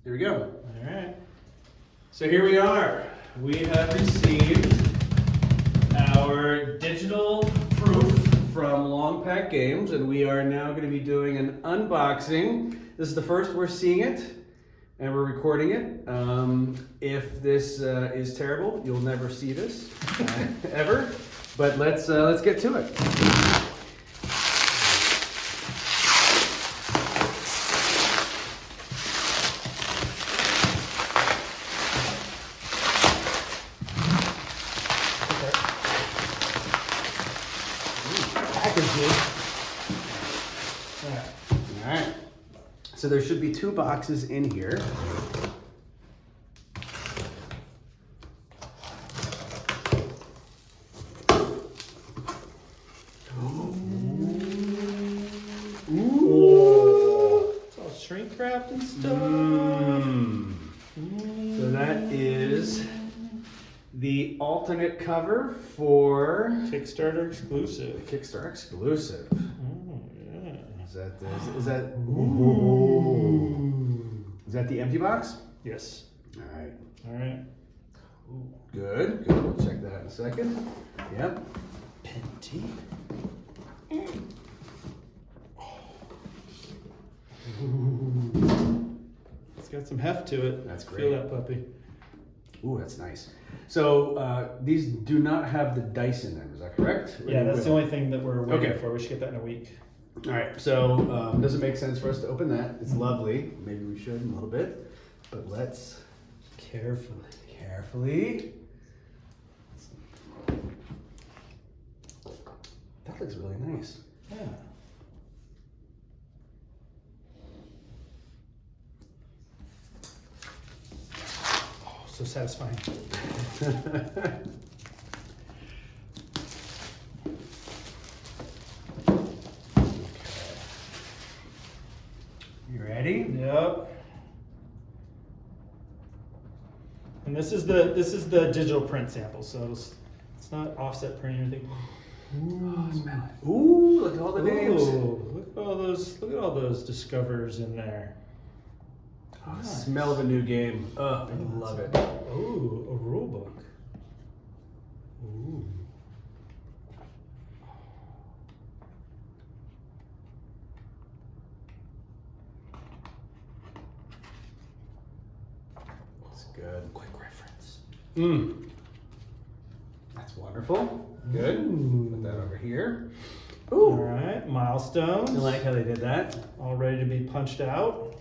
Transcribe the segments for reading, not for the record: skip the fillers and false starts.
Here we go. All right. So here we are. We have received our digital proof from LongPack Games, and we are now going to be doing an unboxing. This is the first we're seeing it, and we're recording it. If this is terrible, you'll never see this ever. But let's get to it. All right. So there should be 2 boxes in here. Ooh. It's all shrink wrapped and stuff. So that is the alternate cover for Kickstarter exclusive. Kickstarter exclusive. Oh, yeah. Is that the empty box? Yes. All right. All right. Good. We'll check that out in a second. Yep. Penty. It's got some heft to it. That's great. Feel that puppy. Ooh, that's nice. So these do not have the dice in them. Is that correct? Yeah, that's the only thing that we're waiting Okay. for. We should get that in a week. All right. So does it make sense for us to open that? It's lovely. Maybe we should a little bit, but let's carefully. That looks really nice. Yeah. Oh, so satisfying. You ready? Yep. And this is the digital print sample, so it's not offset print or anything. Ooh, look at all the names. Ooh, look at all those discoverers in there. Oh, Nice. smell of a new game. Oh, I love it. Ooh, a rule book. Ooh. That's good. Quick reference. That's wonderful. Good. Ooh. Put that over here. All right, milestones. I like how they did that. All ready to be punched out.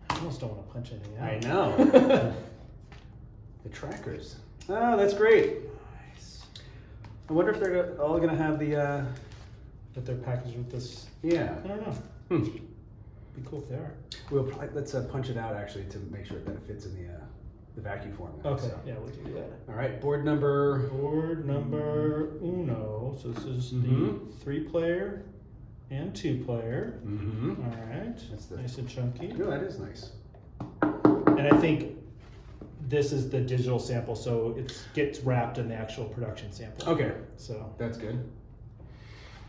I almost don't want to punch anything out. I know. The trackers. Oh, that's great. Nice. I wonder if they're all going to have the, But they're packaged with this. yeah. I don't know. Hmm. Be cool if they are. We'll probably, let's punch it out actually to make sure that it fits in the vacuum format. Okay, So. yeah, we'll do that. All right, board number. Board number uno. So this is the 3-player and 2-player. Mm-hmm. All right. That's the. Nice and chunky. Oh, that is nice. And I think this is the digital sample, so it gets wrapped in the actual production sample. Okay, So. that's good.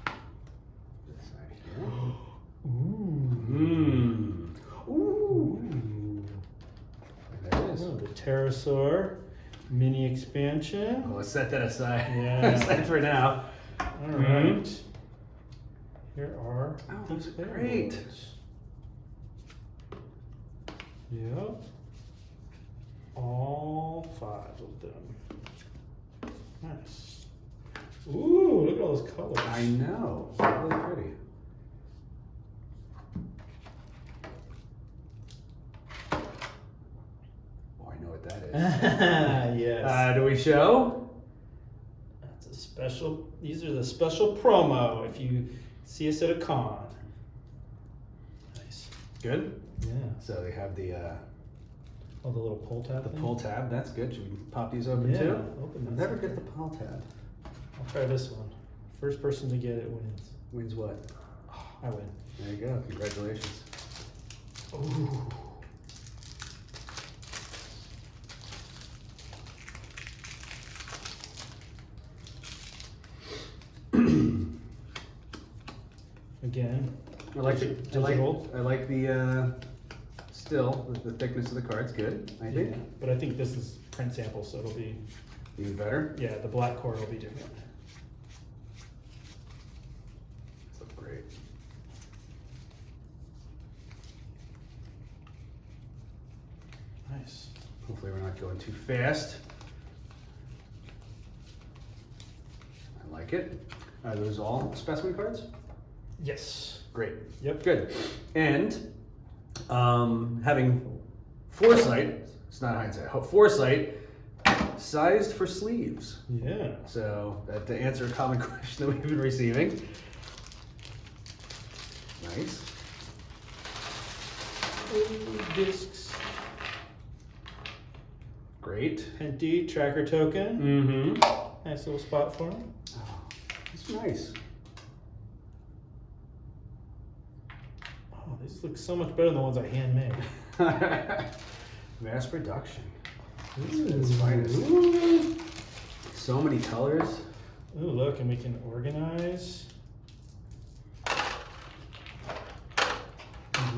This side here. Ooh. Mmm. Ooh. There it is. Oh, the pterosaur mini expansion. Oh, let's set that aside. Yeah. Aside for now. All right. Here are Oh, the those are players. great. Yep. All 5 of them. Nice. Ooh, look at all those colors. I know. It's really pretty. Oh, I know what that is. Yes. Do we show? That's a special. These are the special promo if you see us at a con. Nice. Good. Yeah. So they have the Oh, the little pull tab. thing? pull tab. That's good. Should we pop these open Yeah, too? open I'll this. never get the pull tab. I'll try this one. First person to get it wins. Wins what? I win. There you go. Congratulations. Ooh. Again, I like the digital. I like the still, the thickness of the card's good, I think. Yeah, but I think this is print sample, so it'll be, Even better. yeah, the black core will be different. This looks great. Nice. Hopefully we're not going too fast. I like it. Are those all specimen cards? Yes. Great. Yep. Good. And having foresight, it's not hindsight, foresight, sized for sleeves. Yeah. So to answer a common question that we've been receiving. Nice. Discs. Great. Penty, tracker token. Mm-hmm. Nice little spot for him. Oh, it's nice. Oh, these look so much better than the ones I handmade. Mass production. Ooh. It's finest. So many colors. Ooh, look, and we can organize.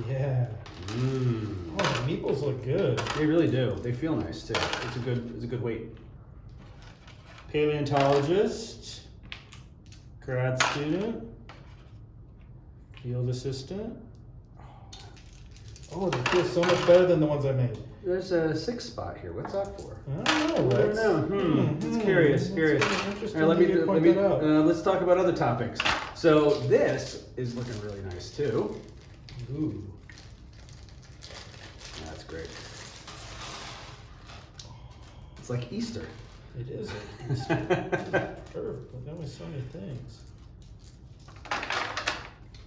Yeah. Mm. Oh, the meeples look good. They really do. They feel nice too. It's a good weight. Paleontologist, grad student, field assistant. Oh, they feel so much better than the ones I made. There's a 6 spot here. What's that for? I don't know. I don't know. It's curious. That's Curious. really interesting All right, that you point that out. let's talk about other topics. So this is looking really nice too. Ooh. That's great. It's like Easter. It is. Perfect. But that was so many things.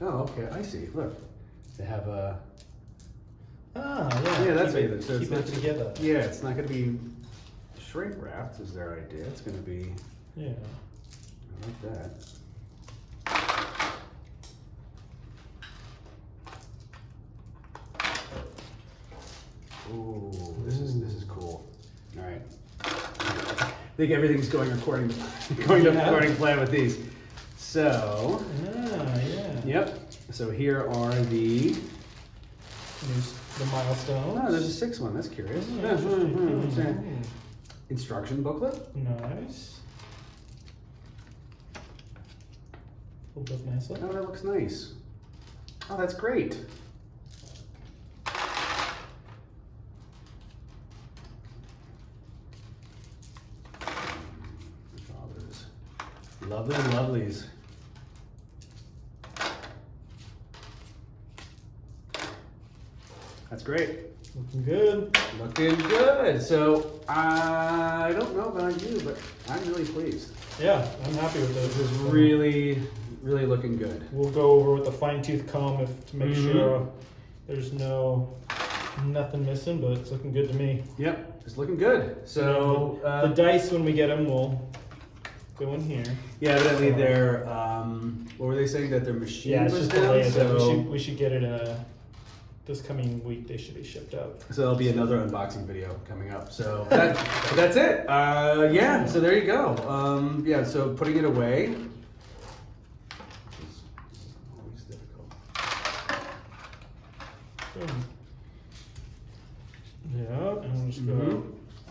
Oh, okay. I see. Look, they have a. Ah, yeah. Yeah, that's keep it. So keep it's it not- together. Yeah, it's not going to be shrink wrapped. Is their idea? It's going to be. Yeah. I like that. Ooh, this is cool. All right. I think everything's going according to plan with these. So, Yeah. yep. So here are the. There's the milestones. Oh, there's a 6th one. That's curious. Interesting. Instruction booklet. Nice. Pulled those nicely. Oh, that looks nice. Oh, that's great. Lovely lovelies. That's great. Looking good. Looking good. So I don't know about you, but I'm really pleased. Yeah, I'm happy with This those. is really looking good. We'll go over with a fine-tooth comb to make Mhm. sure there's nothing missing, but it's looking good to me. Yep, it's looking good. So the dice, when we get them, will go in here. yeah, evidently they're what were they saying, that their machine Yeah, it's was just down? delayed. So We should get it this coming week. They should be shipped out. so there'll be another unboxing video coming up. So that's it. Yeah, so there you go. Yeah, so putting it away. This is always difficult. Yeah, and we'll just go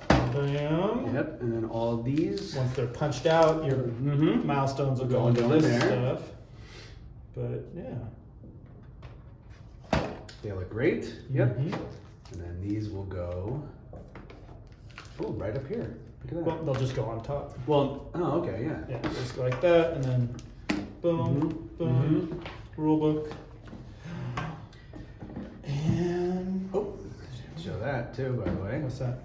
bam. Yep, and then all of these. Once they're punched out, your Mhm. milestones will Go go into into this there. stuff. But yeah. They look great. Yep. Mhm. And then these will go. Oh, right up here. Look at Well, that. they'll just go on top. Well, oh, okay, yeah. Yeah, just go like that, and then boom, Mhm. boom, rule book. And Oh, show that too, by the way. what's that?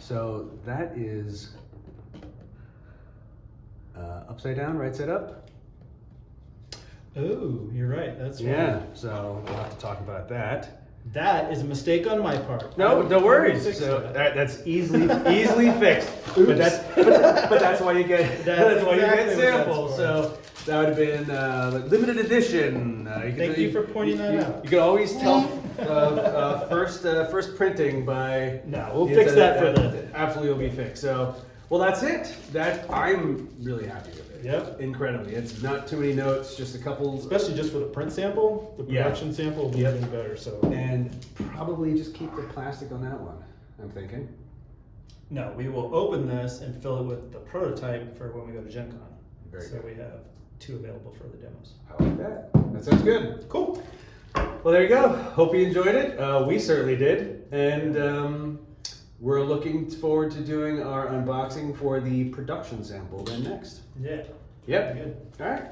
So that is upside down, right side up. Oh, you're right. That's Yeah. right. So we'll have to talk about that. That is a mistake on my part. No, no I will worries. fix So that. that's easily fixed. Oops. But that's why you get That's why you exactly get what that's samples. for. So that would have been like limited edition. Thank you for pointing that out. You can always tell first printing by. No, we'll Yeah, fix so that for the. absolutely will be fixed. So Well, that's it. I'm really happy with it. Yep. Incredibly. It's not too many notes, just a couple. Especially just for the print sample, the Yeah. production sample will be Yep. even better. So And probably just keep the plastic on that one, I'm thinking. no, we will open this and fill it with the prototype for when we go to Gen Con. Very so good. we have 2 available for the demos. I like that. That sounds good. Cool. Well, there you go. Hope you enjoyed it. We certainly did. And we're looking forward to doing our unboxing for the production sample then next. Yeah. Yep. Good. All right.